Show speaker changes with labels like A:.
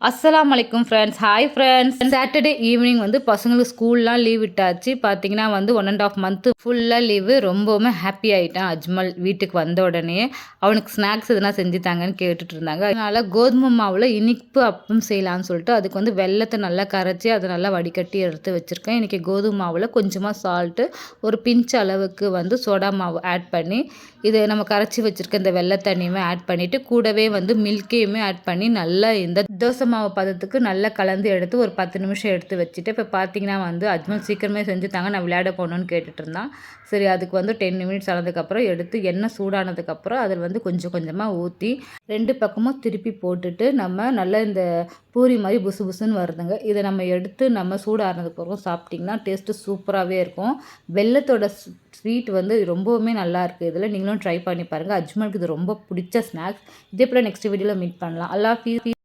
A: அஸ்ஸலாமு அலைக்கும் friends. Hi friends. Saturday evening வந்து பசங்களுக்கு ஸ்கூல்லாம் லீவ் விட்டாச்சு. பார்த்தீங்கன்னா வந்து 1½ மந்த்து ஃபுல்லாக லீவு. ரொம்பவுமே ஹாப்பி ஆகிட்டான் அஜ்மல் வீட்டுக்கு வந்த உடனே. அவனுக்கு ஸ்நாக்ஸ் எதுனா செஞ்சு தாங்கன்னு கேட்டுட்டு இருந்தாங்க. அதனால் கோதுமை மாவில் இனிப்பு அப்பம் செய்யலான்னு சொல்லிட்டு அதுக்கு வந்து வெல்லத்தை நல்லா கரைச்சி அதை நல்லா வடிகட்டி எடுத்து வச்சுருக்கேன். இன்றைக்கி கோதுமை மாவில் கொஞ்சமாக சால்ட்டு, ஒரு பிஞ்ச் அளவுக்கு வந்து சோடா மாவு ஆட் பண்ணி, இது நம்ம கரைச்சி வச்சுருக்க இந்த வெள்ளை தண்ணியுமே ஆட் பண்ணிவிட்டு கூடவே வந்து மில்கையுமே ஆட் பண்ணி நல்லா இந்த தோசை மாவு பதத்துக்கு நல்லா கலந்து எடுத்து ஒரு 10 நிமிஷம் எடுத்து வச்சுட்டு, இப்போ பார்த்தீங்கன்னா வந்து அஜ்மல் சீக்கிரமே செஞ்சு தாங்க, நான் விளையாட போகணுன்னு கேட்டுட்டு இருந்தான். சரி, அதுக்கு வந்து 10 நிமிட்ஸ் ஆனதுக்கப்புறம் எடுத்து எண்ணெய் சூடானதுக்கப்புறம் அதில் வந்து கொஞ்சம் கொஞ்சமாக ஊற்றி 2 பக்கமும் திருப்பி போட்டுட்டு நம்ம நல்லா இந்த பூரி மாதிரி புசு புசுன்னு வருதுங்க. இதை நம்ம எடுத்து நம்ம சூடானதுக்கப்புறம் சாப்பிட்டிங்கன்னா டேஸ்ட்டு சூப்பராகவே இருக்கும். வெல்லத்தோட ஸ்வீட் வந்து ரொம்பவுமே நல்லாயிருக்கு. இதில் நீங்களும் ட்ரை பண்ணி பாருங்கள். அஜ்மலுக்கு இது ரொம்ப பிடிச்ச ஸ்நாக்ஸ். இதே போல் நெக்ஸ்ட் வீடியோவில் மீட் பண்ணலாம். அல்லாஹ் ஹாஃபிஸ்.